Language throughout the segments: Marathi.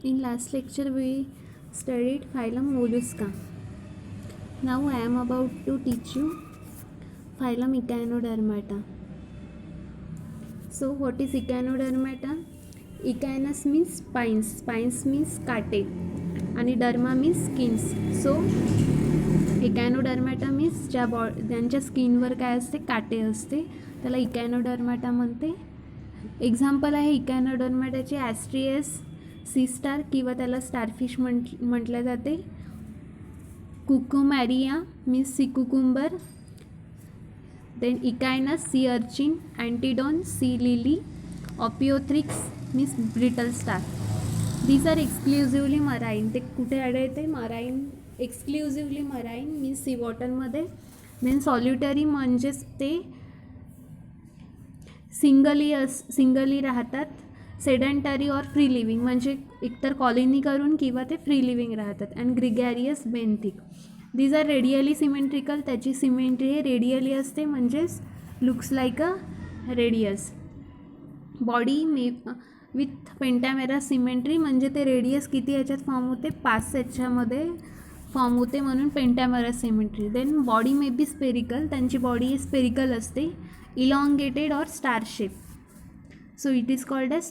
In last lecture we studied phylum Mollusca. Now I am about to teach you phylum Echinodermata. So what is Echinodermata? Echinus means spines, spines means काटे आणि derma means skins. So Echinodermata means ज्यांच्या स्किनवर काय असते, काटे असते, त्याला इकॅनोडर्मॅटा म्हणते. एक्झाम्पल आहे इकॅनोडर्मॅटाचे ॲस्ट्रियस, सी स्टार किंवा त्याला स्टारफिश म्हटलं जाते. Cucumaria means sea cucumber, then Echinus sea urchin, Antedon sea lily, Ophiothrix means brittle star. These are exclusively marine. ते कुठे आढळते? Marine. Exclusively marine means sea वॉटरमध्ये. देन सॉल्युटरी म्हणजेच ते सिंगली राहतात. सेडंटरी और फ्री लिव्हिंग म्हणजे एकतर कॉलनी करून किंवा ते फ्री लिव्हिंग राहतात. And gregarious benthic. These are radially symmetrical. त्याची सिमेट्री हे रेडियली असते, म्हणजेच looks like a radius. Body with pentamera symmetry म्हणजे ते रेडियस किती याच्यात फॉर्म होते? 5 याच्यामध्ये फॉर्म होते, म्हणून pentamera symmetry. Then body may be spherical. त्यांची बॉडी स्पेरिकल असते, elongated or star shape. So it is called as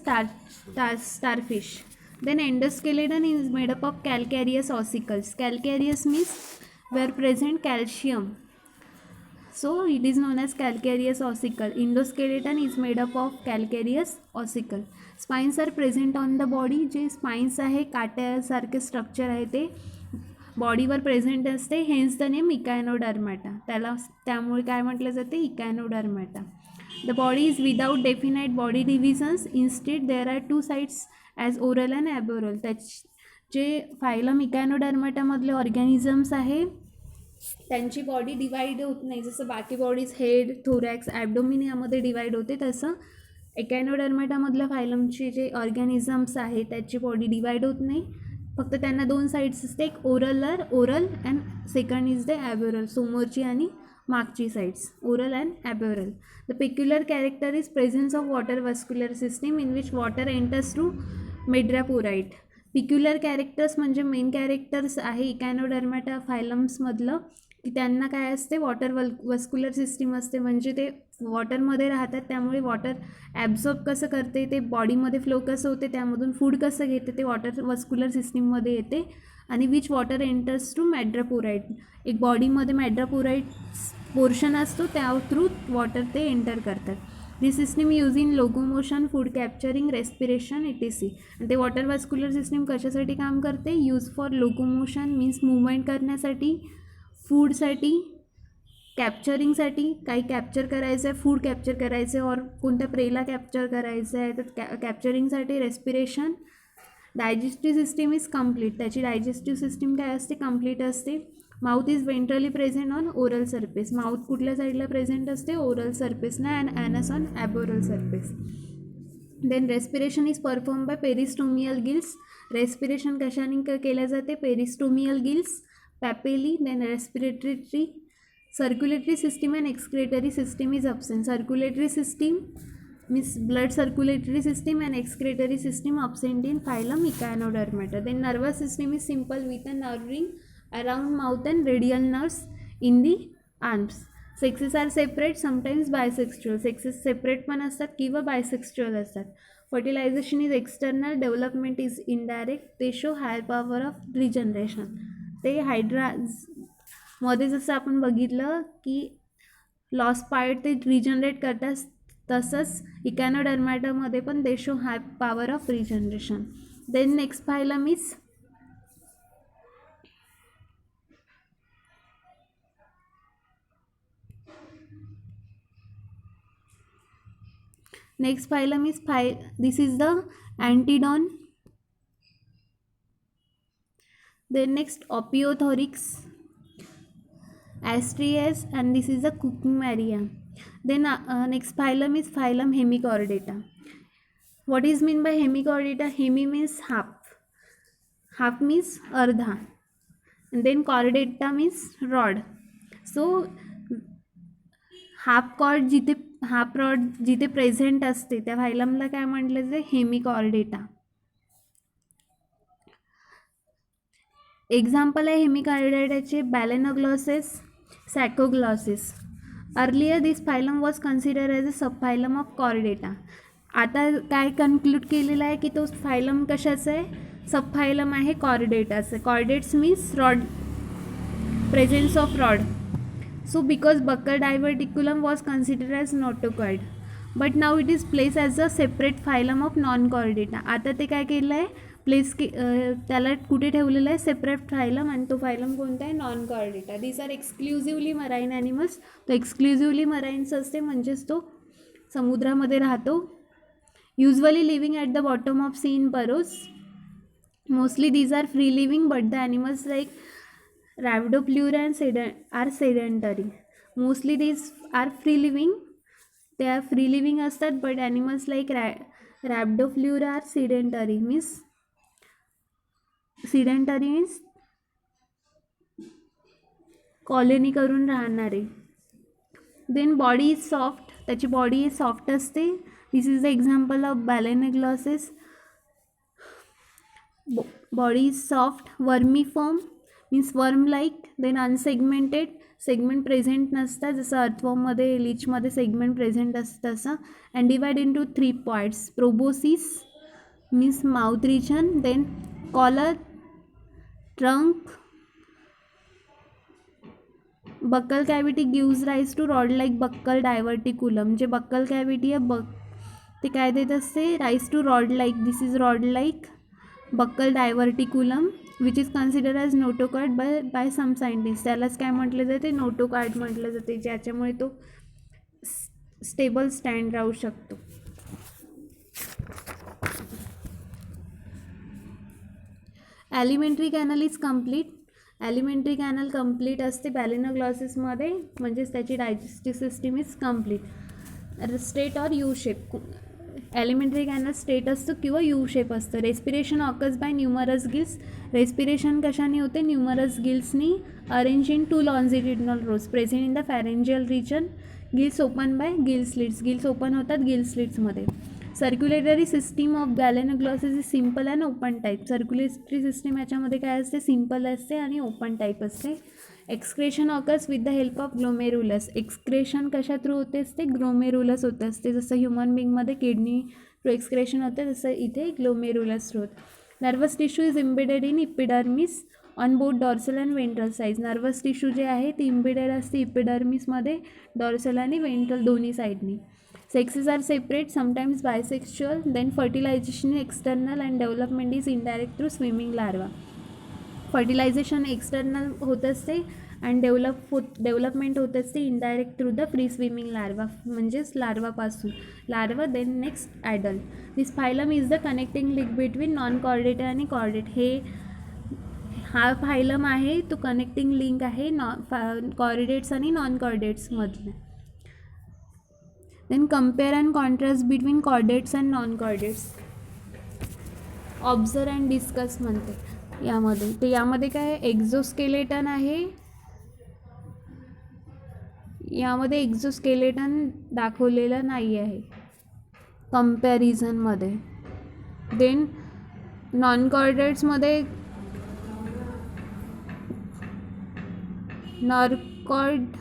starfish. Then endoskeleton is made up of calcareous ossicles. Calcareous means where present calcium. So it is known as calcareous ossicle. Endoskeleton is made up of calcareous ossicle. Spines are present on the body. जे spines आहे, काट्यासारखे स्ट्रक्चर आहे, ते बॉडीवर प्रेझेंट असते. Hence the name Echinodermata. त्यामुळे काय म्हटलं जाते? Echinodermata. The body is without definite body divisions. Instead, there are two sides as oral and aboral. जे फायलम इकॅनोडर्मॅटामधले ऑर्गॅनिझम्स आहे त्यांची बॉडी डिवाईड होत नाही. जसं बाकी बॉडीज हेड, थोरॅक्स, ॲबडोमिन यामध्ये डिवाईड होते, तसं इकॅनोडर्मॅटामधल्या फायलमचे जे ऑर्गॅनिझम्स आहे त्याची बॉडी डिवाईड होत नाही. फक्त त्यांना 2 साईड्स असते, एक oral and second is the aboral, समोरची आणि मागची sides, oral and aboral. The peculiar character is presence of water vascular system in which water enters through madreporite. Peculiar characters म्हणजे मेन कॅरेक्टर्स आहे इकॅनोडर्मॅटा फायलम्समधलं, की त्यांना काय असते? वॉटर वस्क्युलर सिस्टीम असते, म्हणजे ते वॉटरमध्ये राहतात, त्यामुळे वॉटर ॲब्झॉर्ब कसं करते, ते बॉडीमध्ये फ्लो कसं होते, त्यामधून फूड कसं घेते, ते वॉटर वस्क्युलर सिस्टीममध्ये येते. आणि विच वॉटर एंटर्स टू मेड्रापोराइट. एक बॉडीमध्ये मेड्रापोराइट पोर्शन असतो, त्या थ्रू वॉटर ते एंटर करतात. This system use in locomotion, food capturing, respiration etc. आणि ते वॉटर वस्क्युलर सिस्टीम कशासाठी काम करते? Use for locomotion means movement करण्यासाठी, फूडसाठी, कॅप्चरिंगसाठी, काही कॅप्चर करायचं आहे, फूड कॅप्चर करायचं आहे, और कोणत्या प्रेला कॅप्चर करायचं आहे तर कॅप्चरिंगसाठी, respiration. Digestive system is complete. त्याची डायजेस्टिव्ह सिस्टीम काय असते? कंप्लीट असते. Mouth is ventrally present on oral surface. Mouth कुठल्या साईडला प्रेझेंट असते? ओरल सरफेसला. And anus on aboral surface. Then respiration is perform by peristomial gills. Respiration कशाने केल्या जाते? Peristomial gills, papulae. Then respiratory tree. Circulatory system and excretory system is absent. Circulatory system means blood circulatory system and excretory system absent in phylum Echinodermata. Then nervous system is simple with a nerve ring around mouth and radial nerves in the arms. Sexes are separate, sometimes bisexual. Sexes separate पण असतात किंवा bisexual असतात. Fertilization is external, development is indirect. They show high power of regeneration. ते हायड्रा मध्ये जसं आपण बघितलं की लॉस्ट पार्ट ते रिजनरेट करतात, तसंच इकॅनोडर्मॅटामध्ये पण they show high power of regeneration. Then next phylum is this is the Antedon. Then next Ophiothorax, Astreus, and this is the Cucumaria. Then next phylum is phylum Hemichordata. What is mean by Hemichordata? Hemi means half, half means अर्धा, and then chordata means rod. So half rod जिथे प्रेझेंट असते त्या फायलमला काय म्हटलं जाते? हेमिकॉर्डेटा. एक्झाम्पल आहे हेमिकार्डाचे Balanoglossus, Saccoglossus. Earlier this phylum was consider as a subphylum of Chordata. आता काय कन्क्लूड केलेलं आहे की तो फायलम कशाचा आहे, सबफायलम आहे कॉर्डेटाचं. Chordates means rod, presence of rod. So because buccal diverticulum was considered as notochord, but now it is placed as a separate phylum of non-chordata. आता ते काय केलं आहे, प्लेस त्याला कुठे ठेवलेलं आहे, सेपरेट फायलम, आणि तो फायलम कोणता आहे, non Chordata. These are exclusively marine animals. तो एक्सक्लुझिव्हली मराईन्स असते, म्हणजेच तो समुद्रामध्ये राहतो. Usually living at the bottom of sea in burrows. Mostly these are free living, but the animals like Rhabdoplura and are sedentary. Mostly these are free living. They are free living असतात, but animals like Rhabdoplura are sedentary. Means colony करून राहणारे. देन बॉडी इज सॉफ्ट, त्याची बॉडी सॉफ्ट असते. This is the example of Balanoglossus. Body is soft. Vermiform means worm like. Then unsegmented, segment present नसतात, जसं अर्थवॉर्ममध्ये, लीचमध्ये सेगमेंट प्रेझेंट असतं तसं. And divide into 3 parts. Proboscis means mouth region, then collar, trunk. Buccal cavity gives rise to rod like buccal diverticulum. जे बक्कल कॅव्हिटी आहे ते काय देत असते, rise to rod like. This is rod like buccal diverticulum which is consider as notochord by some scientist. त्यालाच काय म्हटलं जाते, नोटोकॉर्ड म्हटलं जाते, ज्याच्यामुळे तो स्टेबल स्टँड राहू शकतो. Alimentary canal is complete. Alimentary canal complete असते बॅलेनोग्लॉसिसमध्ये, म्हणजेच त्याची digestive system is complete. Straight or U shape. Alimentary canal straight असतो किंवा यू शेप असतं. Respiration occurs by numerous gills. Respiration कशाने होते, न्यूमरस गिल्सनी. Arrange in 2 longitudinal rows present in the pharyngeal region. Gills open by gill slits. Gills open होतात गिल स्लिट्समध्ये. Circulatory system of Balanoglossus is simple and open type. Circulatory system याच्यामध्ये काय असते, सिम्पल असते आणि ओपन टाईप असते. Excretion occurs with the help of glomerulus. Excretion कशा थ्रू होते असते, ग्लोमेरुलस होते असते. जसं ह्युमन बिंगमध्ये किडनी थ्रू एक्सक्रेशन होते, तसं इथे ग्लोमेरुलस थ्रू होते. Nervous tissue is embedded in epidermis on both dorsal and ventral size. Nervous tissue जे आहे ती इम्बेडेड असते इपिडर्मिसमध्ये, डॉर्सल आणि वेंट्रल दोन्ही साईडनी. Sexes are separate, sometimes bisexual. Then fertilization is external and development is indirect through swimming larva. Fertilization external होत असते and development होत असते indirect through the free swimming larva, म्हणजेच लार्वापासून. Larva then next adult. This phylum is the connecting link between non-chordate आणि chordate. हा फायलम आहे तो कनेक्टिंग लिंक आहे कॉर्डेट्स आणि नॉन कॉर्डेट्समधले. Then compare and contrast between chordates and non chordates. Observe and discuss म्हणते यामध्ये. तर यामध्ये काय एक्झोस्केलेटन आहे, यामध्ये एक्झोस्केलेटन दाखवलेलं नाही आहे कम्पॅरिझनमध्ये. देन नॉन कॉर्डेट्समध्ये नॉर्कॉर्ड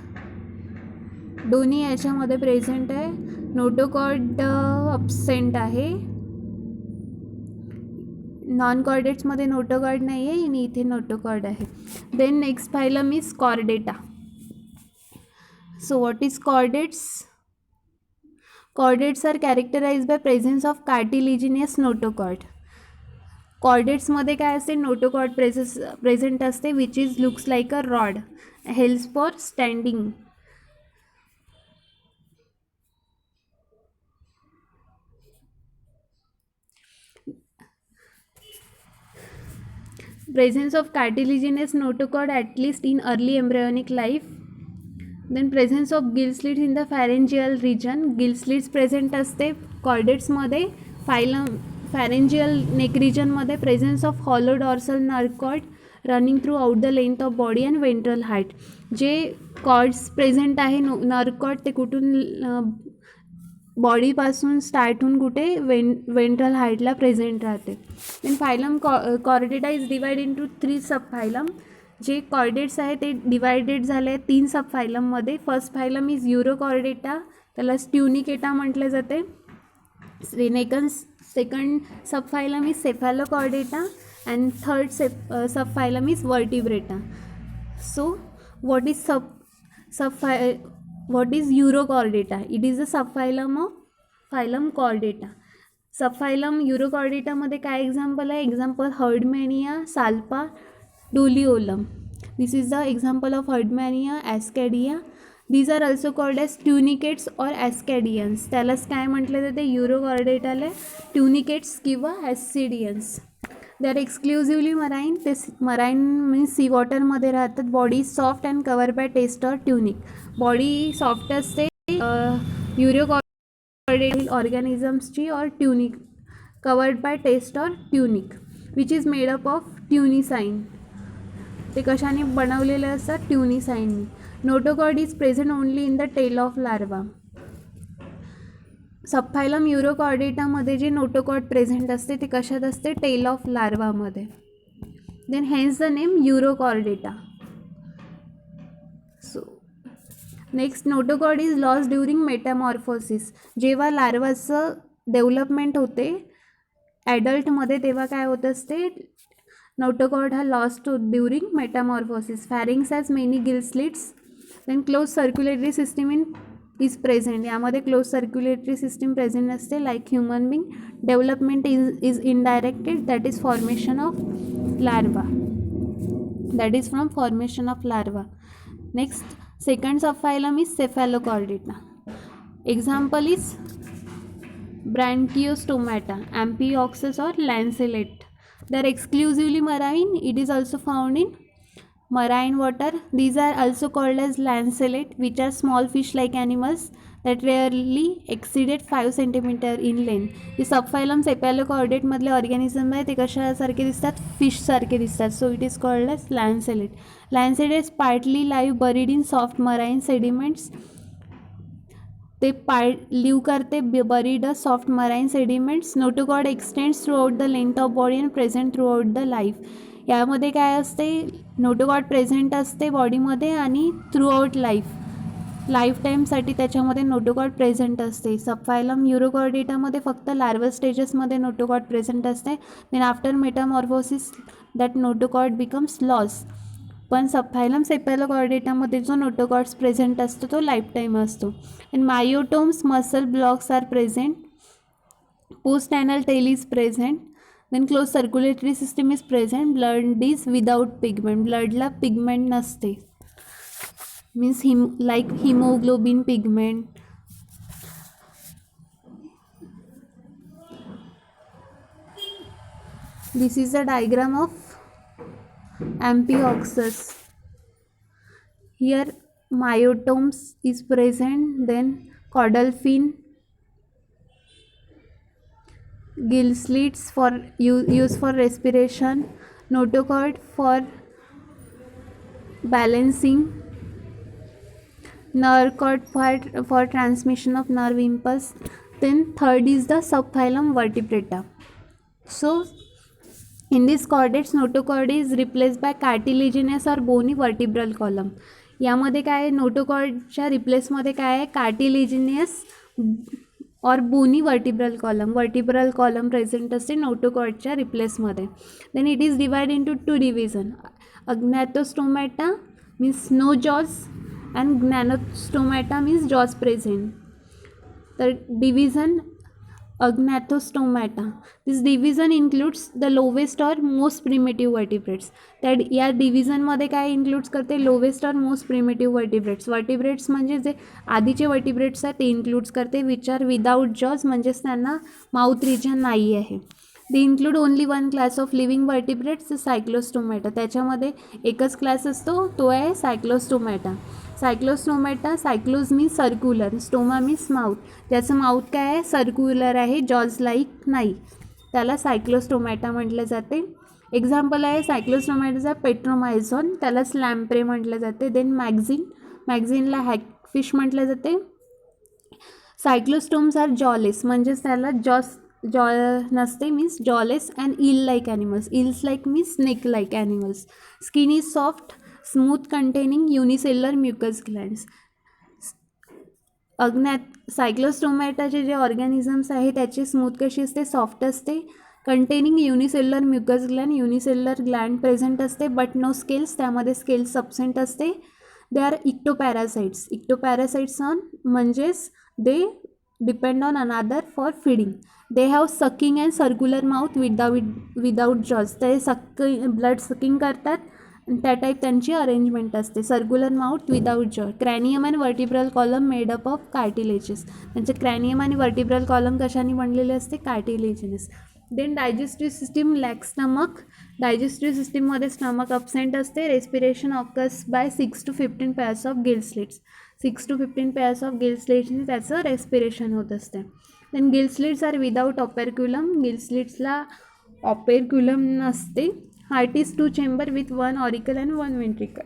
दोन्ही याच्यामध्ये प्रेझेंट आहे. नोटोकॉर्ड अब्सेंट आहे. नॉन कॉर्डेट्समध्ये नोटोकॉर्ड नाही आहे आणि इथे नोटोकॉर्ड आहे. Then next phylum is Chordata. So what is chordates? Chordates are characterize by presence of cartilaginous notochord. कॉर्डेट्समध्ये काय असते, नोटोकॉर्ड प्रेझेंट असते which is looks like a rod, helps for standing. Presence of cartilaginous notochord at least in early embryonic life. Then presence of gill slits in the pharyngeal region. Gill slits present असते कॉर्डेट्समध्ये. फायलम pharyngeal neck region मध्ये presence of hollow dorsal nerve cord running throughout the length of body and ventral height. जे कॉर्ड्स प्रेझेंट आहे नर्व कॉर्ड ते कुठून बॉडीपासून स्टार्ट होऊन कुठे वेंट्रल हाईटला प्रेझेंट राहते. Then phylum Chordata is divide into 3 subphylum. जे कॉर्डेट्स आहे ते डिवायडेड झाले 3 सब फायलममध्ये. फर्स्ट फायलम इज युरोकॉर्डेटा, त्याला ट्युनिकेटा म्हटलं जाते. Second subphylum is Cephalochordata and third subphylum is vertebrata. So what is Urochordata? It is a subphylum of phylum Chordata. Subphylum Urochordata मध्ये काय example आहे? Example Herdmania, Salpa, Doliolum. This is the example of Herdmania, Ascadia. These are also called as tunicates or ascadians. त्यालाच काय म्हटलं जाते? Urochordataला tunicates किंवा ascadians. They are exclusively marine. ते मराईन मीन्स सी वॉटरमध्ये राहतात. Body soft and cover by test or tunic. Body soft असते युरोकॉर्डेटल ऑर्गॅनिझम्सची or tunic covered by test or tunic which is made up of tunicin. ते कशाने बनवलेले असतात? ट्युनिसाइननी. Notochord is present only in the tail of larva. Subphylum युरोकॉर्डेटामध्ये जे नोटोकॉर्ड प्रेझेंट असते ते कशात असते? Tail of लार्वामध्ये. Then hence the name Urochordata. So next, notochord is lost during metamorphosis. जेव्हा लार्वाचं डेव्हलपमेंट होते ॲडल्टमध्ये तेव्हा काय होत असते? नोटोकॉर्ड हा lost during metamorphosis. Pharynx has many gill slits. Then close circulatory system is present. यामध्ये क्लोज सर्क्युलेटरी सिस्टीम प्रेझेंट असते like human being. Development is indirected, that is formation of larva. That is from formation of larva. Next, second subphylum is Cephalochordata. Example is Branchiostoma, Amphioxus or lancelet. They are exclusively marine. It is also found in marine water. These are also called as lanceolate, which are small fish like animals that rarely exceeded 5 cm in length. हे सबफायलम सेफॅलोकॉर्डेट मधले ऑर्गॅनिझम आहे ते कशासारखे दिसतात? फिश सारखे दिसतात. So it is called as lancelet. Lancelets partly live buried in soft marine sediments. ते लिव्ह करते buried a soft marine sediments. Notochord extends throughout the length of body and present throughout the life. यामध्ये काय असते? नोटोकॉर्ड प्रेझेंट असते बॉडीमध्ये आणि थ्रू आउट लाईफ टाईमसाठी त्याच्यामध्ये नोटोकॉर्ड प्रेझेंट असते. सबफायलम युरोकॉर्डेटामध्ये फक्त लार्वल स्टेजेसमध्ये नोटोकॉर्ड प्रेझेंट असते. Then after metamorphosis that notochord becomes loss. पण सबफायलम सेफॅलोकॉर्डेटामध्ये जो नोटोकॉर्ड्स प्रेझेंट असतो तो लाईफ टाईम असतो. And myotomes, muscle blocks are present. Post anal tail is present. Then close circulatory system is present. Blood is without pigment. ब्लडला पिगमेंट नसते. Means like haemoglobin pigment. This is a diagram of Amphioxus. Here myotomes is present, then caudal fin, gill slits for use for respiration, notochord for balancing, nerve cord for transmission of nerve impulse. Then third is the subphylum Vertebrata. So in this chordates, notochord is replaced by cartilaginous or bony vertebral column. यामध्ये काय आहे? नोटोकॉर्डच्या रिप्लेसमध्ये काय आहे? कार्टिलेजिनियस और बोनी वर्टिब्रल कॉलम प्रेझेंट असते नोटोकॉर्डच्या रिप्लेसमध्ये. Then it is divide into 2 division. Agnathostomata means no jaws and Gnathostomata means jaws present. तर division Agnathostomata. This division includes the lowest or most primitive vertebrates. त्या या डिव्हिजनमध्ये काय इन्क्लूड्स करते? Lowest or most primitive vertebrates. Vertebrates म्हणजे जे आधीचे वर्टिब्रेट्स आहेत ते इन्क्लूड्स करते. विच आर विदाउट जॉज, म्हणजेच त्यांना माउथ रिजन नाही आहे. They include only one class of living vertebrates, Cyclostomata. त्याच्यामध्ये एकच क्लास असतो, तो आहे Cyclostomata. Cyclos means circular, stoma means mouth. त्याचं माउथ काय आहे? सर्क्युलर आहे, जॉज लाईक नाही. त्याला सायक्लोस्टोमॅटा म्हटलं जाते. एक्झाम्पल आहे सायक्लोस्टोमॅटाचा पेट्रोमायझॉन, त्याला स्लॅम्प्रे म्हटलं जाते. देन मॅग्झिनला हॅगफिश म्हटलं जाते. सायक्लोस्टोम्स आर जॉलेस, म्हणजेच त्याला जॉ नसते, मीन्स जॉलेस अँड ईल like animals. Ills like means snake like animals. Skin is soft, smooth, containing unicellular mucus glands. अज्ञात सायक्लोस्टोमॅटाचे जे ऑर्गॅनिझम्स आहे त्याची स्मूथ कशी असते, सॉफ्ट असते, containing unicellular mucus gland, unicellular gland present असते, बट नो स्केल्स, त्यामध्ये स्केल्स अब्सेंट असते. They are ectoparasites. Ectoparasites on म्हणजेच they depend on another for feeding. They have sucking and circular mouth without jaws. ते ब्लड सकिंग करतात, त्या टाईप त्यांची अरेंजमेंट असते. Circular mouth without jaw. Cranium and vertebral column made up of cartilages. त्यांचे क्रॅनियम आणि वर्टिब्रल कॉलम कशाने बनलेले असते, cartilages. Then digestive system lack stomach. Digestive सिस्टीममध्ये स्टमक अब्सेंट असते. Respiration occurs by 6 to 15 pairs of gill slits. 6 to 15 pairs of gill स्लिट्सने त्याचं रेस्पिरेशन होत असते. Then gill slits are without operculum. Gill स्लिट्सला ऑपेरक्युलम नसते. Heart is 2 chamber with 1 auricle and 1 ventricle.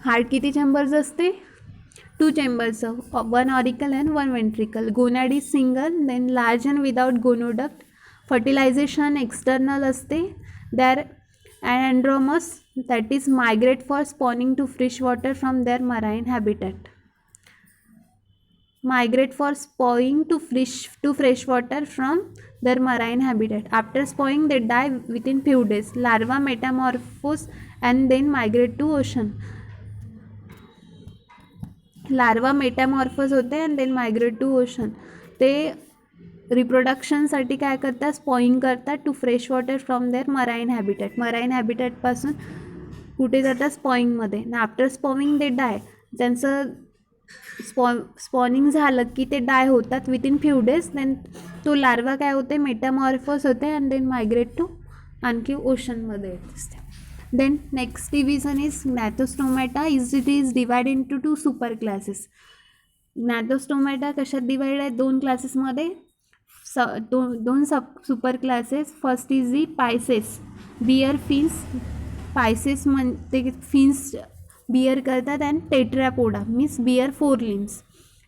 Heart किती चेंबर्स असते, 2 chambers, 1 auricle and 1 ventricle. Gonad is single. Then large and without gonoduct. Fertilisation external असते. They're anadromous that is migrate for spawning to fresh water from their marine habitat. migrate for spawning to fresh water from their marine habitat. After spawning they die within few days. Larva metamorphose and then migrate to ocean. Larva metamorphose होते and then migrate to ocean. ते रिप्रोडक्शनसाठी काय करतात, स्पॉइंग करतात to fresh water from their marine habitat. Marine हॅबिटॅटपासून कुठे जातात, स्पॉइंगमध्ये. आफ्टर स्पॉइंग दे डाय. त्यांचं स्पॉनिंग झालं की ते डाय होतात विथिन फ्यू डेज. देन तो लार्वा काय होते, मेटामॉर्फोस होते अँड देन मायग्रेट टू आणखी ओशनमध्ये येत असते. Then next division is gnatostomata. It is divide into 2 super classes. gnatostomata कशात डिवाइड आहे, 2 क्लासेसमध्ये, दोन super classes. First is the Pisces, bear fins. Pisces ते फिन्स बियर करतात and Tetrapoda means bear 4 limbs.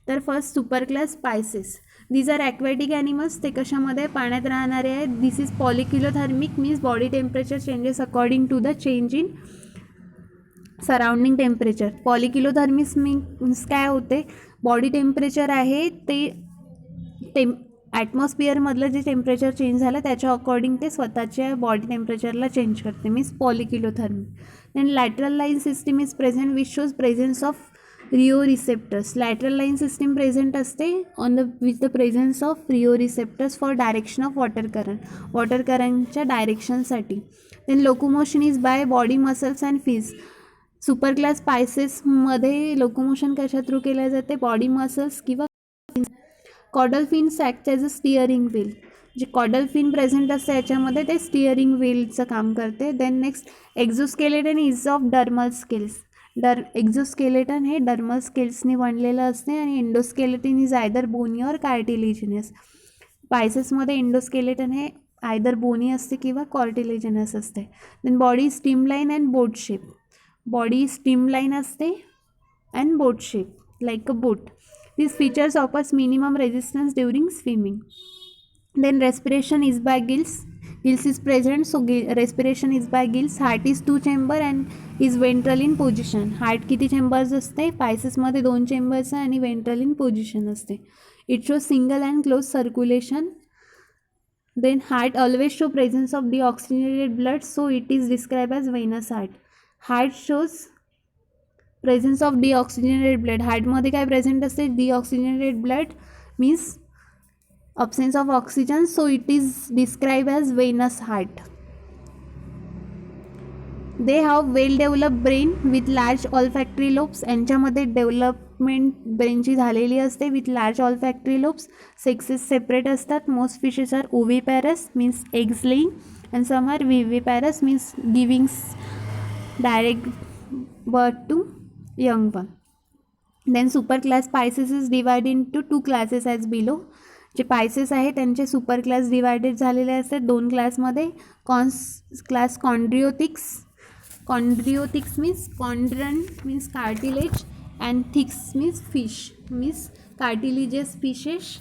तर first super class Pisces. These are aquatic animals. ते कशामध्ये, पाण्यात राहणारे आहेत. This is poikilothermic means body temperature changes according to the change in surrounding temperature. पॉलिक्युलोथर्मिक्स means काय होते, बॉडी टेम्परेचर आहे ते ॲटमॉस्फिअरमधलं जे टेम्परेचर चेंज झालं त्याच्या अकॉर्डिंग ते स्वतःच्या बॉडी टेम्परेचरला चेंज करते, means poikilothermic. Then lateral line system is present which shows presence of rheoreceptors. Lateral line system present असते with the presence of rheoreceptors for direction of water current. Water करंटच्या डायरेक्शनसाठी. Then locomotion is by body muscles and fins. Super class पायसेसमध्ये लोकोमोशन कशा थ्रू केल्या जाते, बॉडी मसल्स किंवा caudal fins act as a steering wheel. जे कॉडल फिन प्रेझेंट असते याच्यामध्ये ते स्टिअरिंग व्हीलचं काम करते. Then next exoskeleton is of dermal scales. Exoskeleton हे डर्मल स्केल्सने बनलेलं असते आणि endoskeleton is either bony or cartilaginous. पायसेसमध्ये इंडोस्केलेटन हे आयदर बोनी असते किंवा कॉर्टिलेजिनस असते. Then body streamline and boat shape. Body streamline असते and boat shape like a boat. These features offers minimum resistance during swimming. Then respiration is by gills. Gills is present, so respiration is by gills. Heart is 2 chamber and is ventral in position. Heart किती chambers असते, पायसेसमध्ये 2 chambers आणि ventral in position असते. It shows single and closed circulation. Then heart always show presence of deoxygenated blood, so it is described as venous heart. Heart shows presence of deoxygenated blood. हार्टमध्ये काय प्रेझेंट असते, deoxygenated blood means absence of oxygen, so it is describe as venous heart. They have well develop brain with large olfactory lobes. यांच्यामध्ये डेव्हलपमेंट ब्रेनची झालेली असते with large olfactory lobes. Sexes separate असतात. Most fishes are oviparous means eggs laying and some are viviparous means giving direct birth to young one. Then super class Pisces is divided into 2 classes as below. जे पायसेस आहे त्यांचे सुपर क्लास डिवायडेड झालेले असतात 2 क्लासमध्ये. Class Chondrichthyes. Chondrichthyes means chondron means cartilage Anthics means fish, means cartilaginous fishes.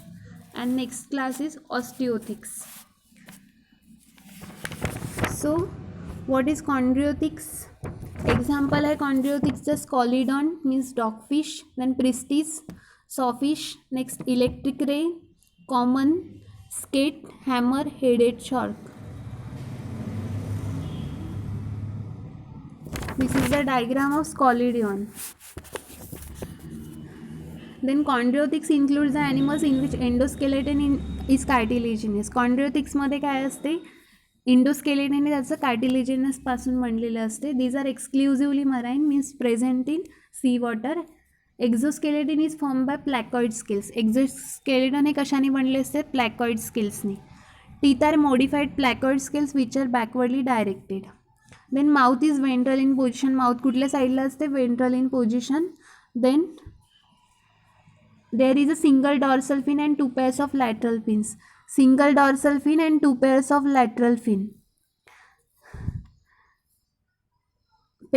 And next class is osteotics. So what is chondriothics? Example है chondriothics, the Scalodon means dogfish, then Pristis, sawfish, next electric ray, common, skate, hammer, headed shark. This is the diagram of Scalodon. Then chondriothics includes the animals in which endoskeleton is cartilaginous. Chondriothics मध्ये काय असते, इंडोस्केलेटन त्याचं कार्टिलेजिनस पासून बनलेलं असते. These are exclusively marine, means present in sea water. Exoskeleton is form by placoid scales. Exoskeleton हे कशाने बनले असते, प्लॅकॉइड स्केल्सनी. Teeth are modified placoid scales which are backwardly directed. Then mouth is ventral in position. Mouth कुठल्या साईडला असते, ventral in position. Then there is a single dorsal fin and 2 pairs of lateral fins. Single dorsal fin and 2 pairs of lateral fin.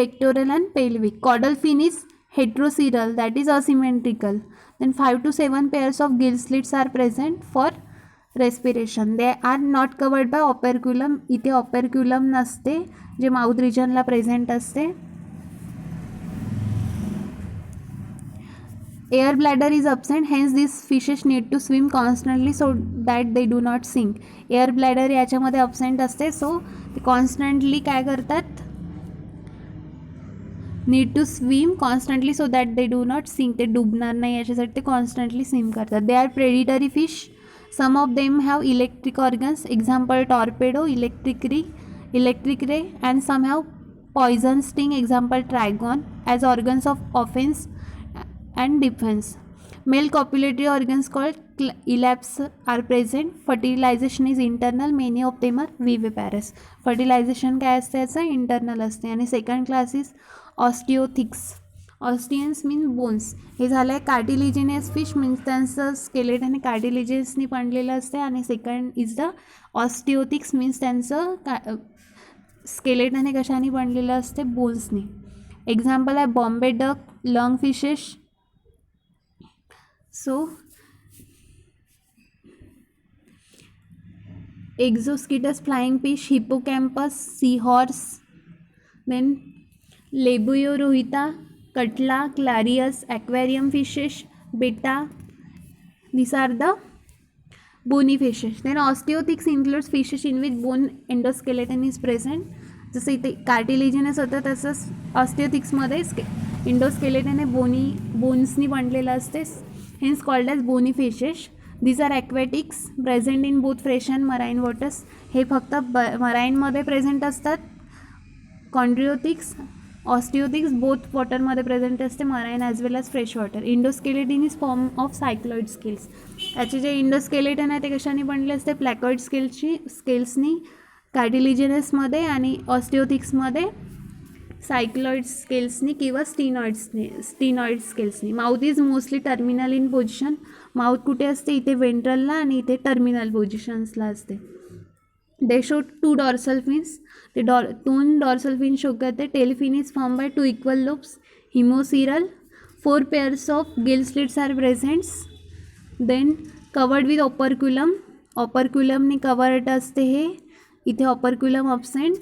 Pectoral and pelvic. Caudal fin is heteroceral, that is asymmetrical. Then 5 to 7 pairs of gill slits are present for respiration. They are not covered by operculum. इथे operculum नसते, जे माउथ रिजनला प्रेझेंट असते. Air bladder is absent, hence these fishes need to swim constantly so that they do not sink. Air bladder याच्यामध्ये absent असते, so ते constantly काय करतात, need to swim constantly so that they do not sink. ते डुबणार नाही याच्यासाठी ते constantly swim करतात. They are predatory fish. Some of them have electric organs. Example torpedo, electric ray, and some have poison sting. Example trigon, as organs of offense and defense. Male copulatory organs called elaps are present. Fertilization is internal. Many of them are viviparous. Fertilization काय असते, याचं इंटरनल असते. आणि second class is Osteichthyes. Osteons mean bones. हे झालं आहे कार्टिलिजिनियस फिश, मीन्स त्यांचं स्केलेट आणि कार्टिलिजियसनी बनलेलं असते. आणि सेकंड इज द ऑस्टिओथिक्स, मीन्स त्यांचं स्केलेट आणि कशाने बनलेलं असते, बोन्सनी. एक्झाम्पल आहे Bombay duck, lung fishes. So exoscetus flying fish, hippocampus, seahorse, then Labiorhita, Cutla, Clarius, aquarium fishes, betta. These are the bony fishes. Then osteotics includes fishes in which bone endoskeleton is present. जसं इथे कार्टिलेजिनस होतं तसंच ऑस्टिओथिक्समध्ये इंडोस्केलेटन हे बोन्सनी बनलेलं असते. Hence called as bony fishes. These are aquatics, present in both fresh and marine waters. हे फक्त मराईनमध्ये प्रेझेंट असतात. कॉन्ड्रिओथिक्स, ऑस्टिओथिक्स बोथ वॉटरमध्ये प्रेझेंट असते, marine as well as fresh water. Endoskeleton is form of cycloid scales. त्याचे जे इंडोस्केलेटन आहे ते कशाने बनले असते, प्लॅकॉइड स्केल्सनी. कार्टिलिजिनसमध्ये आणि ऑस्टिओथिक्समध्ये सायक्लॉइड स्केल्सनी किंवा स्टिनॉइड स्केल्सनी. Mouth is mostly terminal in position. Mouth कुठे असते, इथे वेंट्रलला आणि इथे टर्मिनल पोझिशन्सला असते. They show 2 dorsal fins. ते 2 डॉर्सल फिन शो करते. Tail fin is form by 2 equal lobes. Homocercal. 4 pairs of gill slits are presents. Then covered with operculum. ऑपरक्युलमनी कवर्ड असते हे, इथे operculum absent.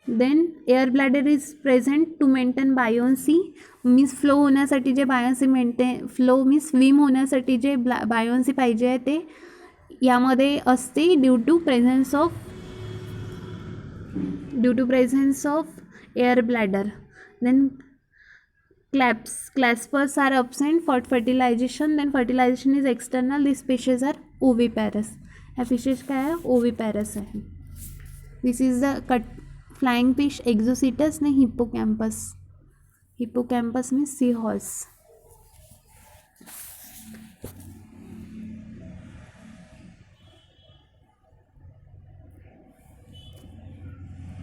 Then air bladder is present to maintain buoyancy, means flow होण्यासाठी जे बायोन्सी फ्लो मीन्स स्विम होण्यासाठी जे बायोन्सी पाहिजे आहे ते यामध्ये असते due to presence of air bladder. Then claspers are absent for fertilisation. Then fertilisation is external. This fishes are oviparous. ह्या फिशेस काय आहे, ओव्हिपॅरस आहे. This is the flying fish, Exocoetus ने Hippocampus. Hippocampus means sea horse.